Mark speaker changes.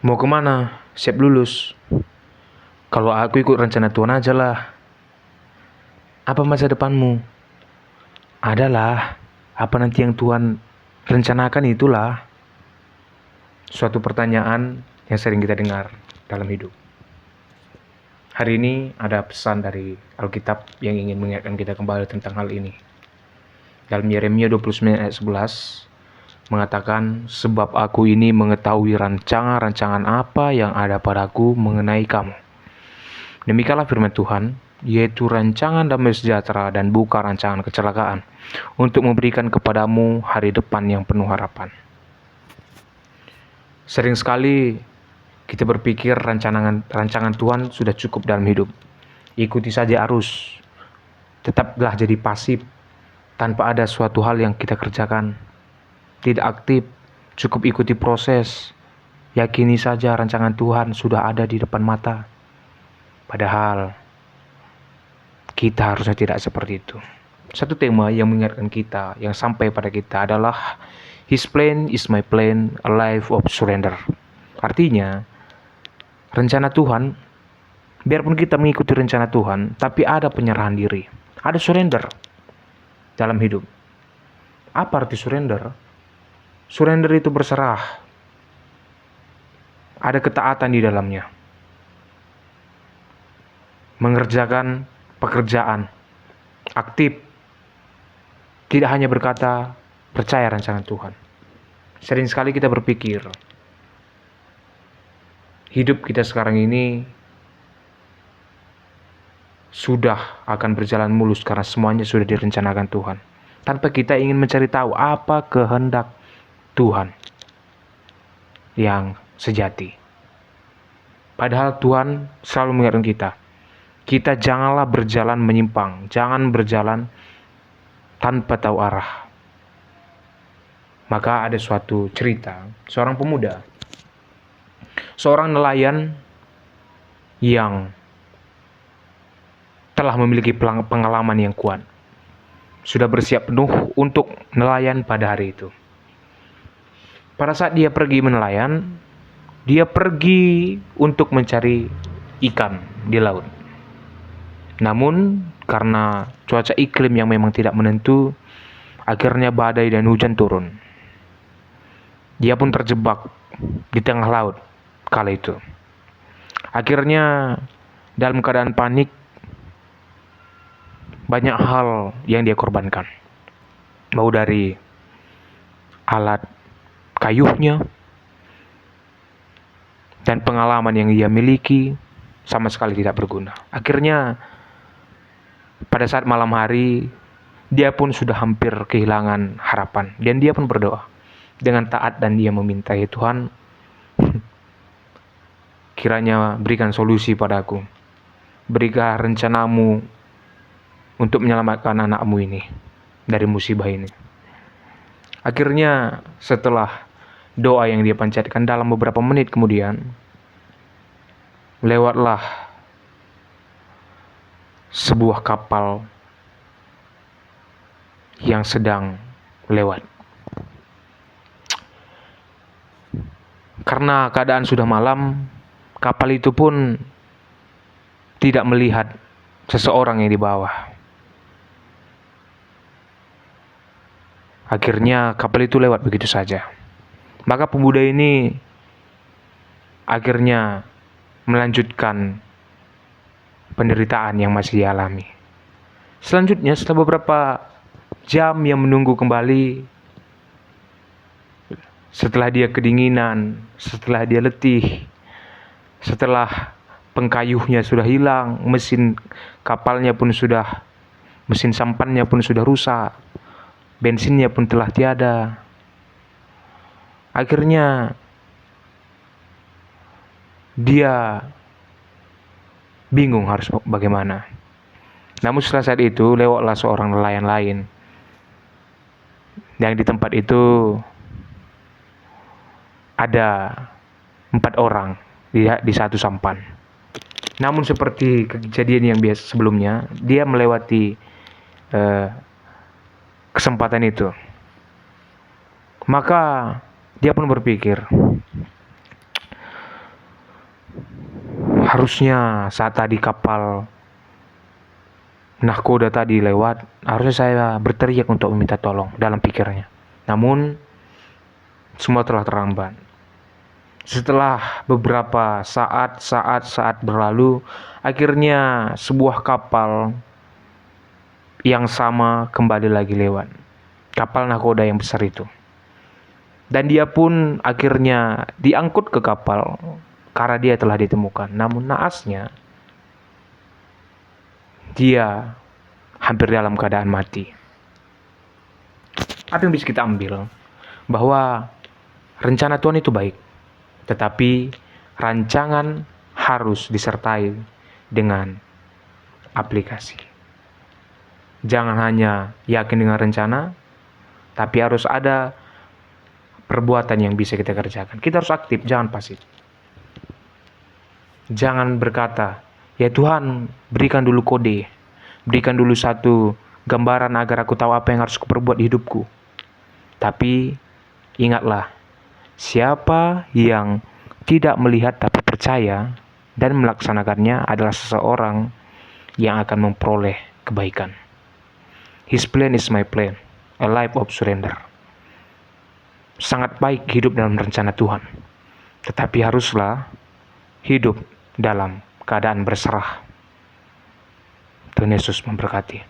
Speaker 1: Mau kemana? Siap lulus. Kalau aku ikut rencana Tuhan aja lah. Apa masa depanmu? Adalah. Apa nanti yang Tuhan rencanakan itulah. Suatu pertanyaan yang sering kita dengar dalam hidup. Hari ini ada pesan dari Alkitab yang ingin mengingatkan kita kembali tentang hal ini. Dalam Yeremia 29 ayat 11 mengatakan, sebab aku ini mengetahui rancangan-rancangan apa yang ada padaku mengenai kamu. Demikianlah firman Tuhan, yaitu rancangan damai sejahtera dan bukan rancangan kecelakaan, untuk memberikan kepadamu hari depan yang penuh harapan. Sering sekali kita berpikir rancangan Tuhan sudah cukup dalam hidup. Ikuti saja arus, tetaplah jadi pasif, tanpa ada suatu hal yang kita kerjakan. Tidak aktif, cukup ikuti proses. Yakini saja rancangan Tuhan sudah ada di depan mata. Padahal kita harusnya tidak seperti itu. Satu tema yang mengingatkan kita, yang sampai pada kita adalah His plan is my plan, a life of surrender. Artinya, rencana Tuhan, biarpun kita mengikuti rencana Tuhan, tapi ada penyerahan diri, ada surrender dalam hidup. Apa arti surrender? Surrender itu berserah. Ada ketaatan di dalamnya. Mengerjakan pekerjaan. Aktif. Tidak hanya berkata, percaya rancangan Tuhan. Sering sekali kita berpikir, hidup kita sekarang ini sudah akan berjalan mulus karena semuanya sudah direncanakan Tuhan. Tanpa kita ingin mencari tahu apa kehendak Tuhan yang sejati. Padahal Tuhan selalu mengingatkan kita janganlah berjalan menyimpang, jangan berjalan tanpa tahu arah. Maka ada suatu cerita, seorang pemuda, seorang nelayan yang telah memiliki pengalaman yang kuat, sudah bersiap penuh untuk nelayan pada hari itu. Pada saat dia pergi menelayan, dia pergi untuk mencari ikan di laut. Namun karena cuaca iklim yang memang tidak menentu, akhirnya badai dan hujan turun. Dia pun terjebak di tengah laut kala itu. Akhirnya dalam keadaan panik, banyak hal yang dia korbankan. Mau dari alat kayuhnya dan pengalaman yang ia miliki sama sekali tidak berguna. Akhirnya pada saat malam hari, dia pun sudah hampir kehilangan harapan. Dan dia pun berdoa dengan taat dan dia meminta, ya Tuhan, kiranya berikan solusi padaku. Berikan rencanamu untuk menyelamatkan anakmu ini dari musibah ini. Akhirnya setelah doa yang dia panjatkan, dalam beberapa menit kemudian, lewatlah sebuah kapal yang sedang lewat. Karena keadaan sudah malam, kapal itu pun tidak melihat seseorang yang di bawah. Akhirnya kapal itu lewat begitu saja. Maka pemuda ini akhirnya melanjutkan penderitaan yang masih dialami. Selanjutnya, setelah beberapa jam yang menunggu kembali, setelah dia kedinginan, setelah dia letih, setelah pengkayuhnya sudah hilang, mesin sampannya pun sudah rusak, bensinnya pun telah tiada. Akhirnya dia bingung harus bagaimana. Namun setelah saat itu lewatlah seorang nelayan lain yang di tempat itu ada 4 orang di satu sampan. Namun seperti kejadian yang biasa sebelumnya, dia melewati kesempatan itu. Maka dia pun berpikir, Harusnya saat tadi kapal nahkoda tadi lewat, harusnya saya berteriak untuk meminta tolong dalam pikirnya. Namun, semua telah terlambat. Setelah beberapa saat berlalu, akhirnya sebuah kapal yang sama kembali lagi lewat. Kapal nahkoda yang besar itu. Dan dia pun akhirnya diangkut ke kapal karena dia telah ditemukan. Namun naasnya, dia hampir dalam keadaan mati. Apa yang bisa kita ambil? Bahwa rencana Tuhan itu baik, tetapi rancangan harus disertai dengan aplikasi. Jangan hanya yakin dengan rencana, tapi harus ada perbuatan yang bisa kita kerjakan. Kita harus aktif, jangan pasif. Jangan berkata, ya Tuhan, berikan dulu kode, berikan dulu satu gambaran agar aku tahu apa yang harus kuperbuat di hidupku. Tapi ingatlah, siapa yang tidak melihat tapi percaya dan melaksanakannya adalah seseorang yang akan memperoleh kebaikan. His plan is my plan, a life of surrender. Sangat baik hidup dalam rencana Tuhan, tetapi haruslah hidup dalam keadaan berserah. Tuhan Yesus memberkati.